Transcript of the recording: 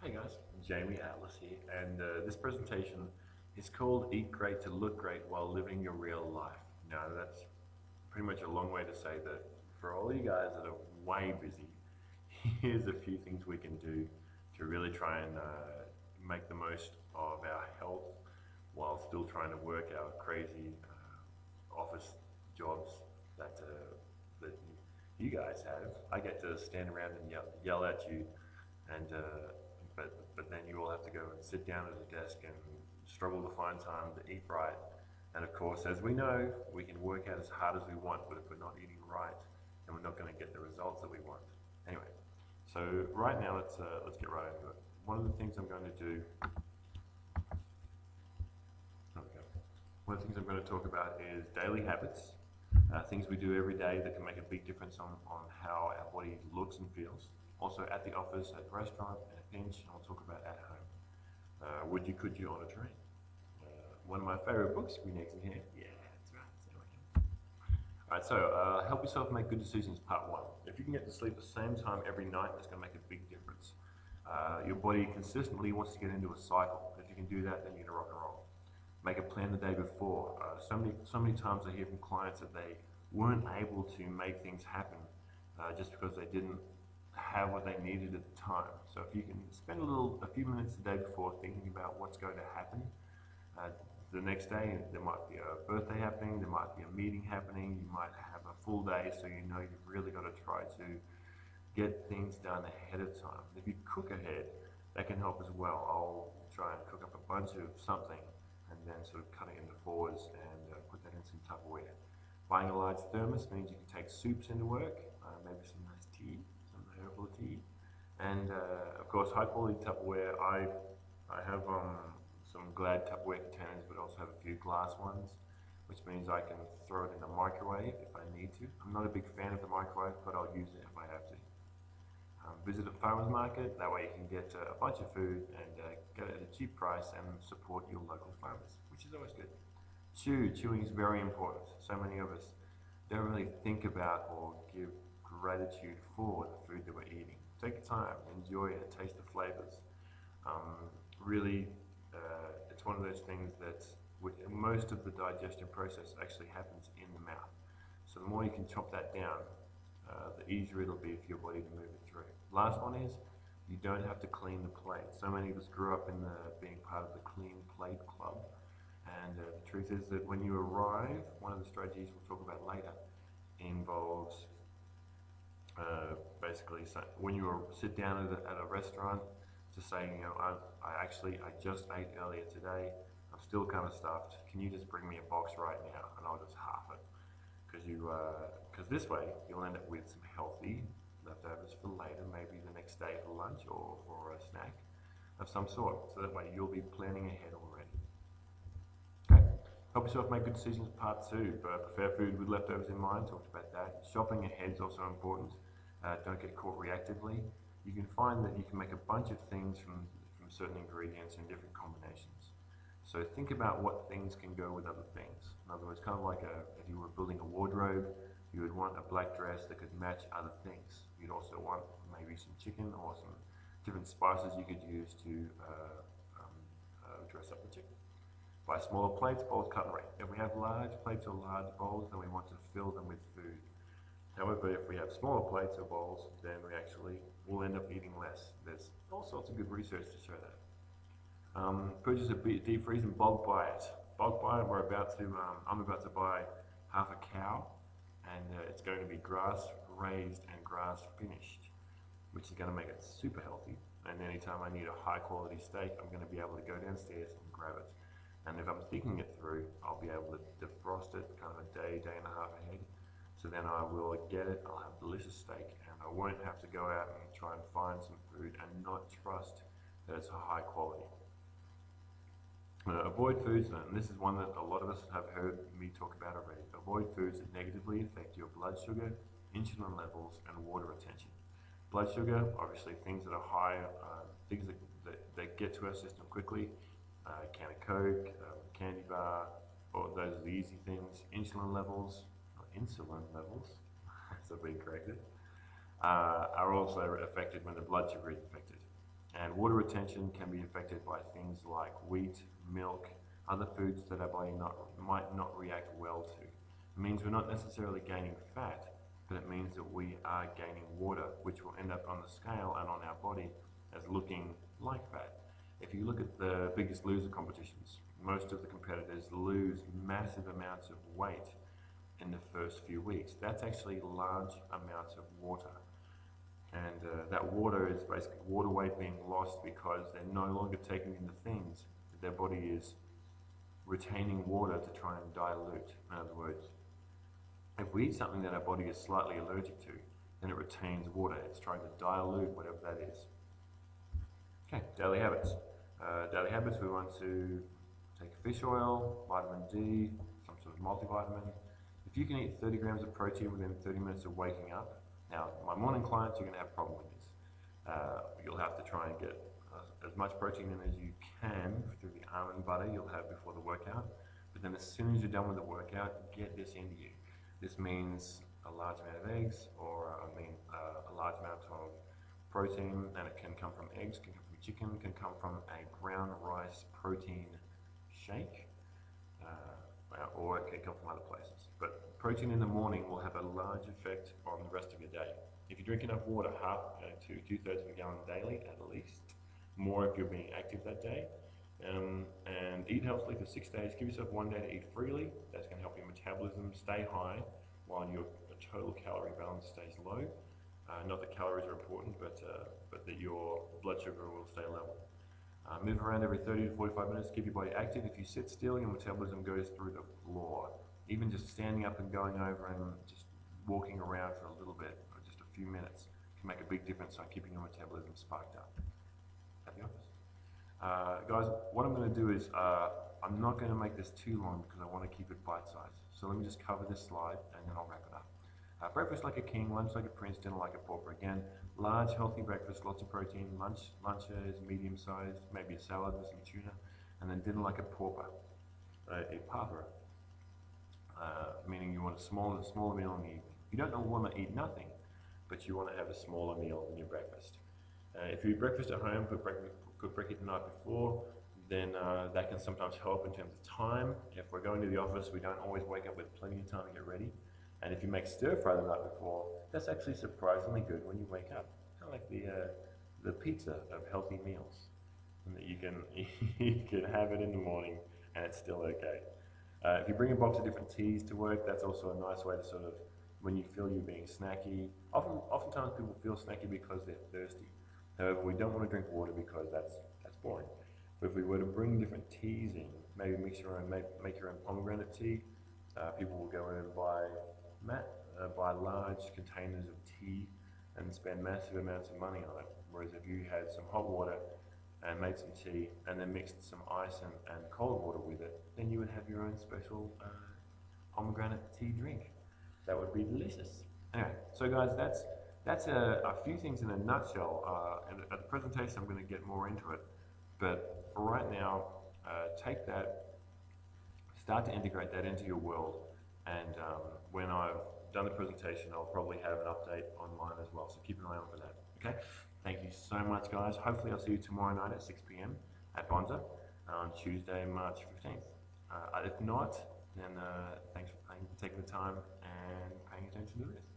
Hey guys, Jamie Atlas here, and this presentation is called Eat Great to Look Great While Living Your Real Life. Now, that's pretty much a long way to say that for all you guys that are way busy, here's a few things we can do to really try and make the most of our health while still trying to work our crazy office jobs that you guys have. I get to stand around and yell at you and but then you all have to go and sit down at a desk and struggle to find time to eat right. And of course, as we know, we can work out as hard as we want, but if we're not eating right, then we're not going to get the results that we want. Anyway, so right now let's get right into it. One of the things I'm going to do. Okay. One of the things I'm going to talk about is daily habits, things we do every day that can make a big difference on how our body looks and feels. Also at the office, at the restaurant, in a pinch, and I'll talk about at home. Would you, could you on a train? One of my favorite books, we next in here. Yeah, that's right. Alright, so help yourself make good decisions, part one. If you can get to sleep the same time every night, that's going to make a big difference. Your body consistently wants to get into a cycle. If you can do that, then you're going to rock and roll. Make a plan the day before. So many times I hear from clients that they weren't able to make things happen just because they didn't have what they needed at the time. So if you can spend a few minutes the day before thinking about what's going to happen the next day, there might be a birthday happening, there might be a meeting happening, you might have a full day, so you know you've really got to try to get things done ahead of time. If you cook ahead, that can help as well. I'll try and cook up a bunch of something and then sort of cut it into fours and put that in some Tupperware. Buying a large thermos means you can take soups into work, maybe some nice tea, some herbal tea, and of course high quality Tupperware. I have some Glad Tupperware containers, but also have a few glass ones, which means I can throw it in the microwave if I need to. I'm not a big fan of the microwave, but I'll use it if I have to. Visit a farmer's market, that way you can get a bunch of food and get it at a cheap price and support your local farmers, which is always good. Chewing is very important. So many of us don't really think about or give gratitude for the food that we're eating. Take your time, enjoy it, taste the flavors. Really, it's one of those things that most of the digestion process actually happens in the mouth. So the more you can chop that down, the easier it'll be for your body to move it through. Last one is, you don't have to clean the plate. So many of us grew up in being part of the clean plate club, and the truth is that when you arrive, one of the strategies we'll talk about later involves basically when you sit down at a restaurant to say, you know, I just ate earlier today, I'm still kind of stuffed, can you just bring me a box right now and I'll just half it? Because this way you'll end up with some healthy leftovers for later, maybe the next day for lunch or for a snack of some sort. So that way you'll be planning ahead already. Okay. Help yourself make good decisions, part two. Prepare food with leftovers in mind, talked about that. Shopping ahead is also important. Don't get caught reactively. You can find that you can make a bunch of things from certain ingredients in different combinations. So think about what things can go with other things. In other words, kind of like if you were building a wardrobe, you would want a black dress that could match other things. You'd also want maybe some chicken or some different spices you could use to dress up the chicken. Buy smaller plates, bowls, cutlery. If we have large plates or large bowls, then we want to fill them with food. However, if we have smaller plates or bowls, then we actually will end up eating less. There's all sorts of good research to show that. Purchase a deep freeze and bulk buy it. Bulk buy it. I'm about to buy half a cow, and it's going to be grass raised and grass finished, which is going to make it super healthy. And anytime I need a high quality steak, I'm going to be able to go downstairs and grab it. And if I'm thinking it through, I'll be able to defrost it kind of a day and a half ahead. So then I will get it, I'll have delicious steak, and I won't have to go out and try and find some food and not trust that it's a high quality. Avoid foods, and this is one that a lot of us have heard me talk about already. Avoid foods that negatively affect your blood sugar, insulin levels, and water retention. Blood sugar, obviously things that are high, things that get to our system quickly, can of Coke, candy bar, or those are the easy things. Insulin levels, so being corrected, are also affected when the blood sugar is affected. And water retention can be affected by things like wheat, milk, other foods that our body might not react well to. It means we're not necessarily gaining fat, but it means that we are gaining water, which will end up on the scale and on our body as looking like fat. If you look at the Biggest Loser competitions, most of the competitors lose massive amounts of weight in the first few weeks. That's actually large amounts of water. And that water is basically water weight being lost because they're no longer taking in the things that their body is retaining water to try and dilute. In other words, if we eat something that our body is slightly allergic to, then it retains water. It's trying to dilute whatever that is. Okay, daily habits. Daily habits, we want to take fish oil, vitamin D, some sort of multivitamin. If you can eat 30 grams of protein within 30 minutes of waking up, now my morning clients, you're going to have a problem with this. You'll have to try and get as much protein in as you can through the almond butter you'll have before the workout. But then as soon as you're done with the workout, get this into you. This means a large amount of eggs, or a large amount of protein, and it can come from eggs, can come from chicken, can come from a brown rice protein shake, or it can come from other places. But protein in the morning will have a large effect on the rest of your day. If you drink enough water, half to 2/3 of a gallon daily at least, more if you're being active that day, and eat healthily for 6 days. Give yourself 1 day to eat freely. That's going to help your metabolism stay high while your total calorie balance stays low. Not that calories are important, but that your blood sugar will stay level. Move around every 30 to 45 minutes. Keep your body active. If you sit still, your metabolism goes through the floor. Even just standing up and going over and just walking around for a little bit, or just a few minutes, can make a big difference on keeping your metabolism sparked up at the office. Guys, what I'm going to do is, I'm not going to make this too long because I want to keep it bite-sized. So let me just cover this slide and then I'll wrap it up. Breakfast like a king, lunch like a prince, dinner like a pauper. Again, large, healthy breakfast, lots of protein. Lunch is medium-sized, maybe a salad with some tuna. And then dinner like a pauper, a pauper, meaning you want a smaller meal in the evening. You don't want to eat nothing, but you want to have a smaller meal than your breakfast. If you eat breakfast at home, cook breakfast the night before, then that can sometimes help in terms of time. If we're going to the office, we don't always wake up with plenty of time to get ready. And if you make stir fry the night before, that's actually surprisingly good when you wake up. Kind of like the pizza of healthy meals, and that you can have it in the morning and it's still okay. If you bring a box of different teas to work, that's also a nice way to sort of, when you feel you're being snacky. Oftentimes people feel snacky because they're thirsty. However, we don't want to drink water because that's boring. But if we were to bring different teas in, maybe make your own pomegranate tea, people will go in and buy large containers of tea and spend massive amounts of money on it. Whereas if you had some hot water and made some tea and then mixed some ice and cold water with it, then you would have your own special pomegranate tea drink. That would be delicious. Anyway, so guys, that's a few things in a nutshell. And at the presentation, I'm going to get more into it. But for right now, take that, start to integrate that into your world. And when I've done the presentation, I'll probably have an update online as well. So keep an eye out for that. Okay? Thank you so much, guys. Hopefully, I'll see you tomorrow night at 6 p.m. at Bonza on Tuesday, March 15th. If not, then thanks for taking the time and paying attention to this.